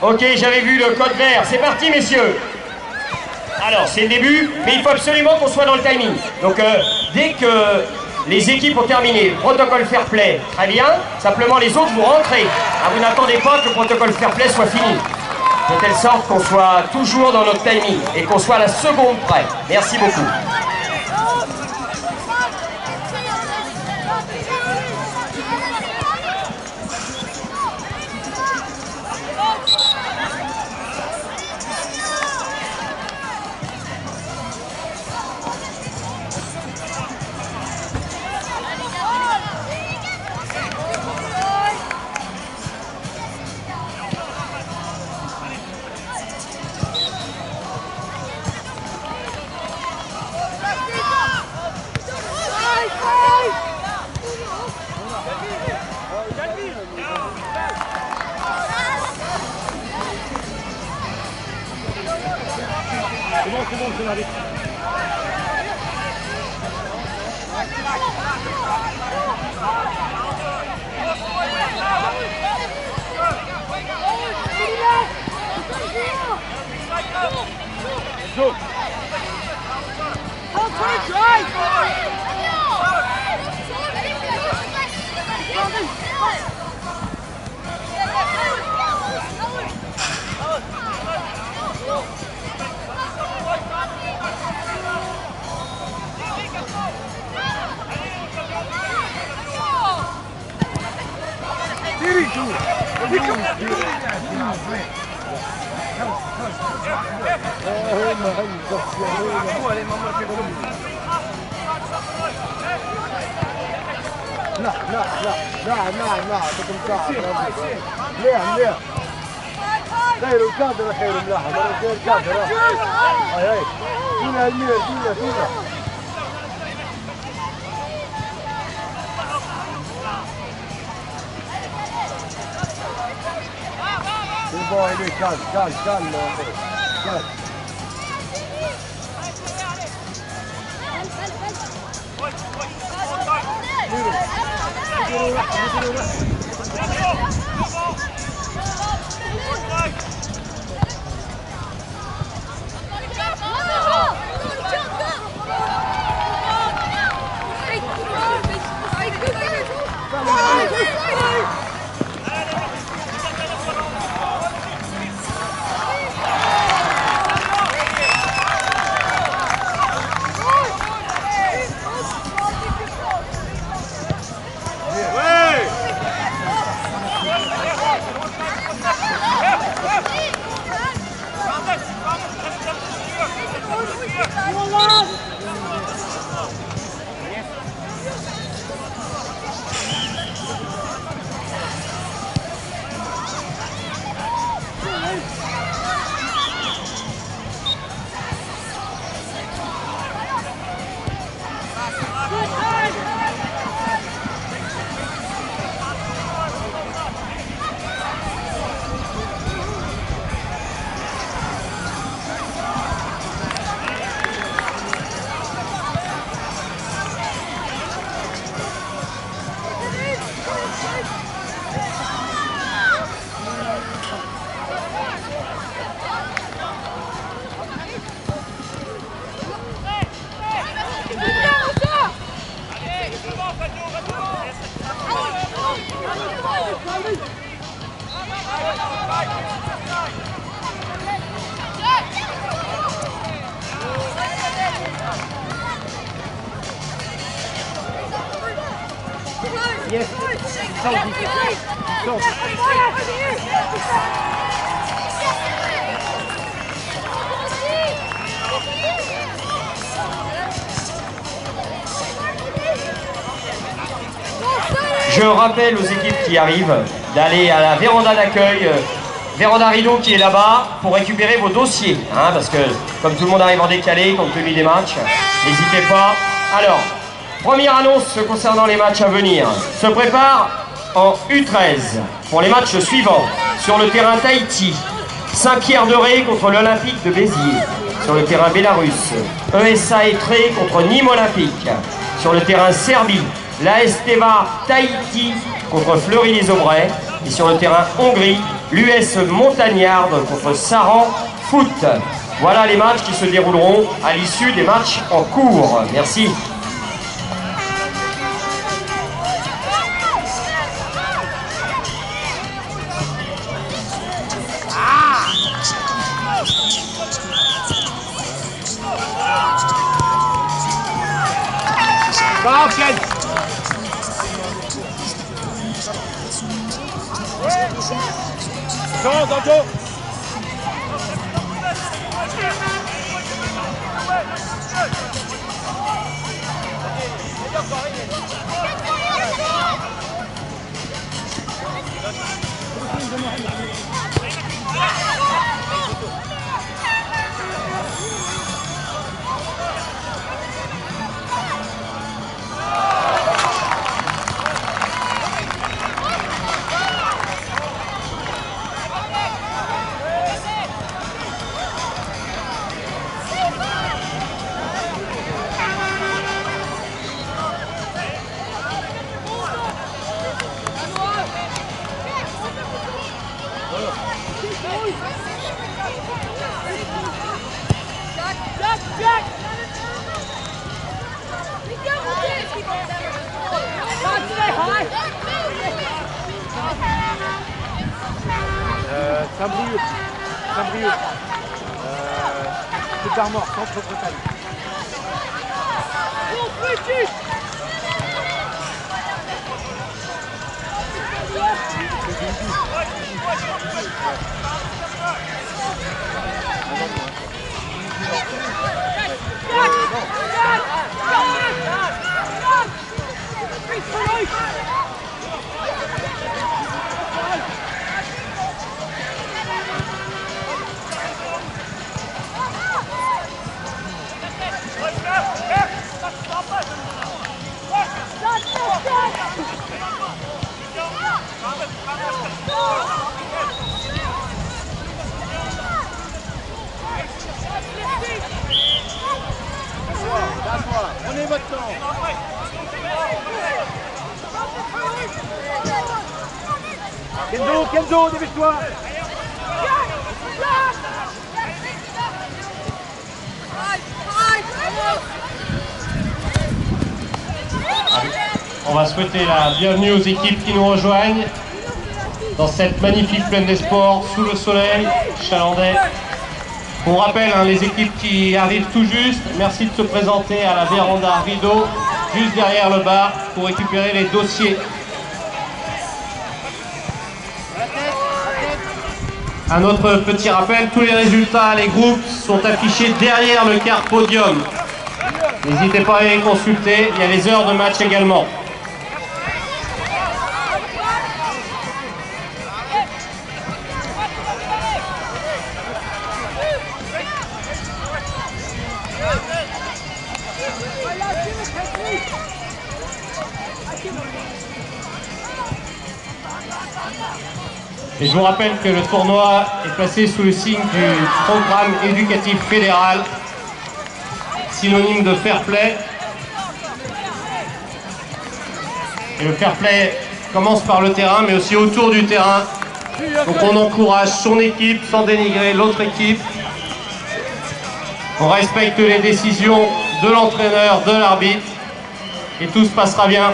Ok, j'avais vu le code vert. C'est parti, messieurs. Alors, c'est le début, mais il faut absolument qu'on soit dans le timing. Donc, dès que les équipes ont terminé, protocole fair play, très bien. Simplement, les autres, vous rentrez. Ah, vous n'attendez pas que le protocole fair play soit fini. De telle sorte qu'on soit toujours dans notre timing et qu'on soit à la seconde près. Merci beaucoup. C'est bon, c'est l'arrêt. Go. لا تكون مليح خير الكادر خير ملاحظ خير الكادر هاي فينا المير فينا البوي ليه كان Yes. Go. Je rappelle aux équipes qui arrivent d'aller à la véranda d'accueil, véranda rideau qui est là-bas, pour récupérer vos dossiers. Hein, parce que comme tout le monde arrive en décalé, compte tenu des matchs, n'hésitez pas. Alors, première annonce concernant les matchs à venir. Se prépare en U13 pour les matchs suivants. Sur le terrain Tahiti, Saint-Pierre-de-Ré contre l'Olympique de Béziers. Sur le terrain Bélarus, ESA Étré contre Nîmes Olympique. Sur le terrain Serbie, l'AS Teva Tahiti contre Fleury-les-Aubrais. Et sur le terrain Hongrie, l'US Montagnard contre Saran Foot. Voilà les matchs qui se dérouleront à l'issue des matchs en cours. Merci. Saint-Brieuc. C'est d'Armor, Centre-Bretagne. Prenez votre temps. Kenzo, dépêche-toi. On va souhaiter la bienvenue aux équipes qui nous rejoignent dans cette magnifique plaine des sports, sous le soleil chalandais. On rappelle les équipes qui arrivent tout juste, merci de se présenter à la véranda rideau, juste derrière le bar, pour récupérer les dossiers. Un autre petit rappel, tous les résultats, les groupes sont affichés derrière le quart podium. N'hésitez pas à les consulter, il y a les heures de match également. Et je vous rappelle que le tournoi est placé sous le signe du programme éducatif fédéral, synonyme de fair play. Et le fair play commence par le terrain, mais aussi autour du terrain. Donc on encourage son équipe sans dénigrer l'autre équipe. On respecte les décisions de l'entraîneur, de l'arbitre, et tout se passera bien.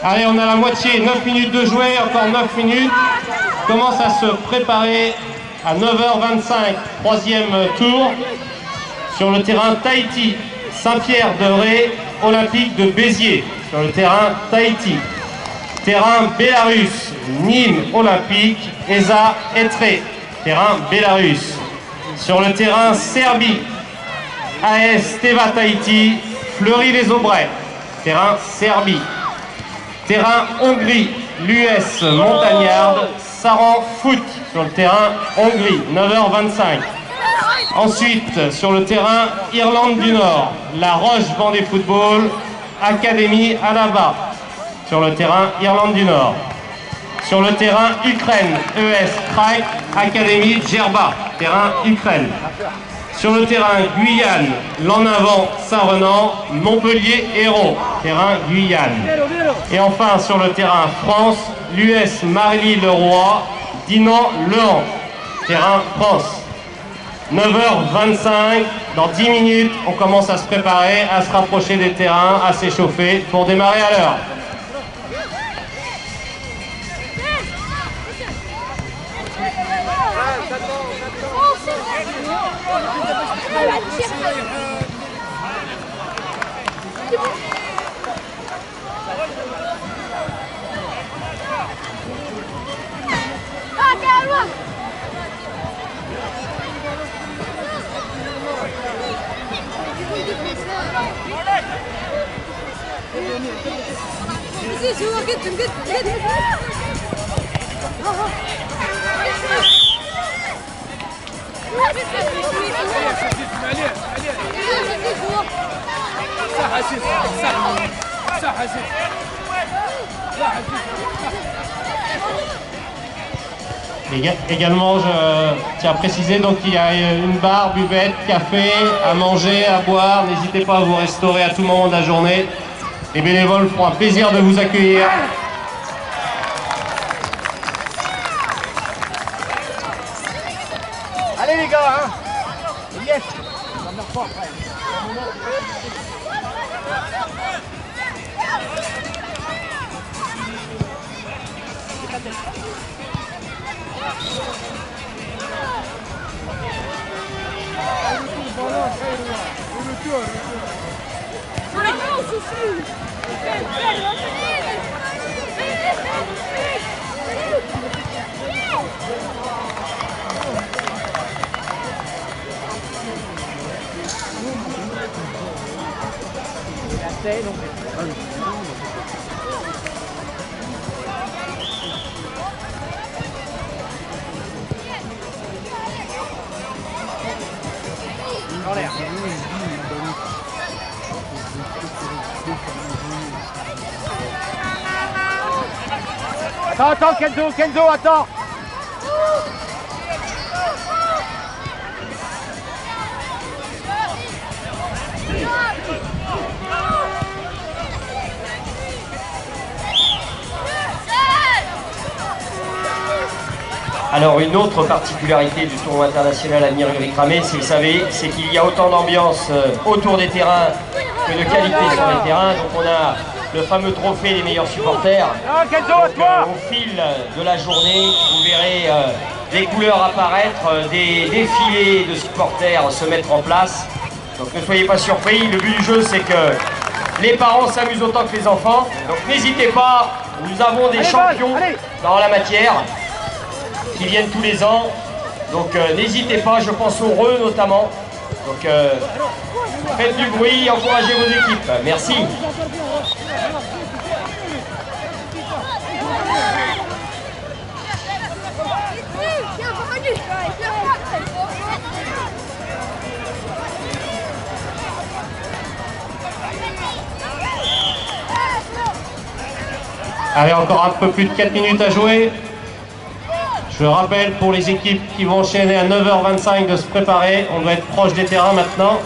Allez, on a la moitié, 9 minutes de jouer, encore 9 minutes. On commence à se préparer à 9h25, troisième tour, sur le terrain Tahiti, Saint-Pierre-de-Ré, Olympique de Béziers, sur le terrain Tahiti. Terrain Bélarus, Nîmes Olympique, ESA Etré, terrain Bélarus. Sur le terrain Serbie, AS Teva Tahiti, Fleury-les-Aubrais, terrain Serbie. Terrain Hongrie, l'US Montagnard, Saran Foot, sur le terrain Hongrie, 9h25. Ensuite, sur le terrain Irlande du Nord, La Roche Vendée Football, Académie Alaba, sur le terrain Irlande du Nord. Sur le terrain Ukraine, ES Krak, Académie Djerba, terrain Ukraine. Sur le terrain Guyane, l'en avant Saint-Renan, Montpellier Hérault, terrain Guyane. Et enfin sur le terrain France, l'US Marly-le-Roi, Dinan-Lehan, terrain France. 9h25, dans 10 minutes, on commence à se préparer, à se rapprocher des terrains, à s'échauffer pour démarrer à l'heure. Également, je tiens à préciser donc qu'il y a une barre, buvette, café, à manger, à boire. N'hésitez pas à vous restaurer à tout moment de la journée. Les bénévoles feront un plaisir de vous accueillir. Allez les gars, hein. Yes. Ça meurt pas après. Attends, Kenzo, attends. Alors une autre particularité du tournoi international Admire Ulrich Ramé, si vous le savez, c'est qu'il y a autant d'ambiance autour des terrains que de qualité sur les terrains. Donc on a le fameux trophée des meilleurs supporters. Donc, au fil de la journée, vous verrez des couleurs apparaître, des défilés de supporters se mettre en place. Donc ne soyez pas surpris, le but du jeu c'est que les parents s'amusent autant que les enfants. Donc n'hésitez pas, nous avons des champions dans la matière qui viennent tous les ans. Donc n'hésitez pas, je pense aux Reux notamment. Donc faites du bruit, encouragez vos équipes. Merci. Allez, encore un peu plus de 4 minutes à jouer. Je rappelle pour les équipes qui vont enchaîner à 9h25 de se préparer. On doit être proche des terrains maintenant.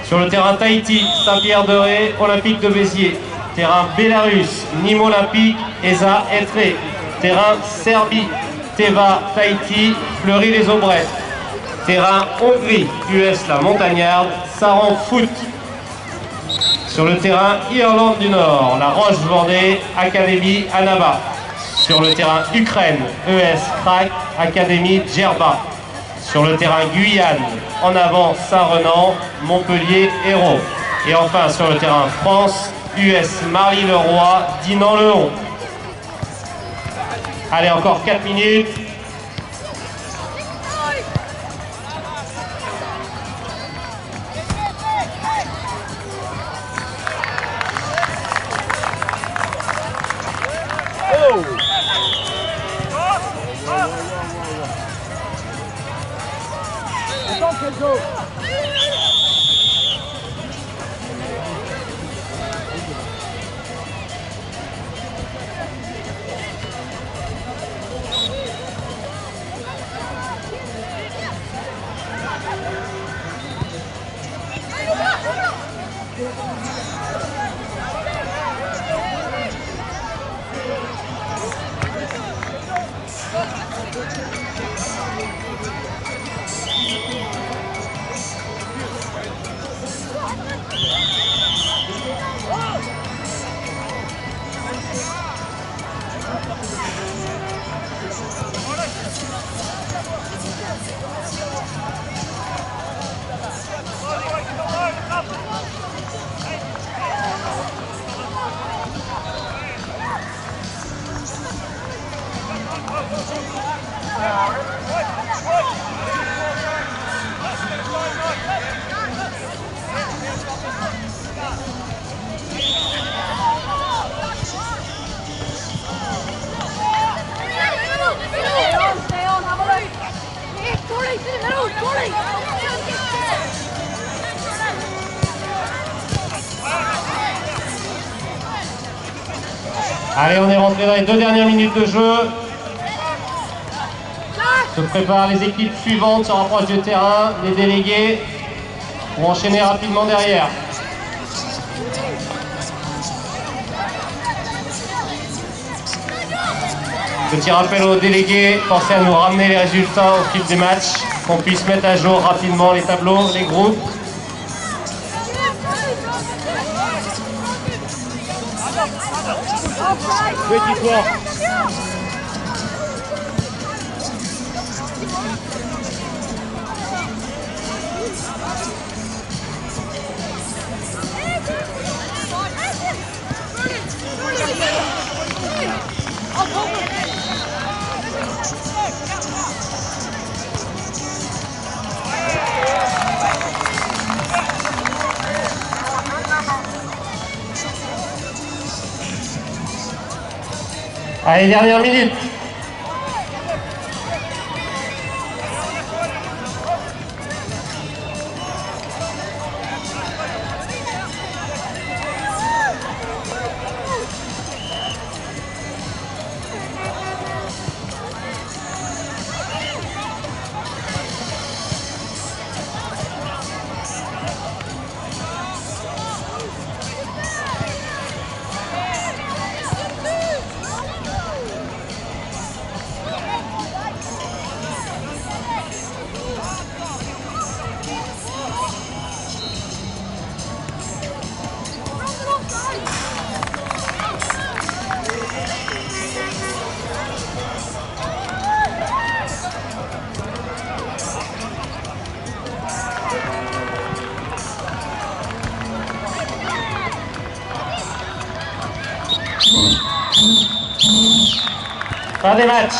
Sur le terrain Tahiti, Saint-Pierre-de-Ré, Olympique de Béziers. Terrain Bélarus, Nîmes Olympique, ESA Etré. Terrain Serbie, Teva Tahiti, Fleury-les-Aubrais. Terrain Hongrie, US La Montagnarde, Saran Foot. Sur le terrain Irlande du Nord, La Roche-Vendée, Académie Annaba. Sur le terrain Ukraine, ES Krak, Académie Djerba. Sur le terrain Guyane, en avant Saint-Renan, Montpellier Hérault. Et enfin sur le terrain France, US Marly-le-Roi, Dinan-Lehan. Allez, encore 4 minutes. Stay on, have a look. Corey, to the middle, Corey. Allez, on est rentré dans les 2 dernières minutes de jeu. Se préparent les équipes suivantes, se rapprochent du terrain, les délégués vont enchaîner rapidement derrière. Petit rappel aux délégués, pensez à nous ramener les résultats au fil des matchs, qu'on puisse mettre à jour rapidement les tableaux, les groupes. Petit fort. Allez, dernière minute. Fin des matchs.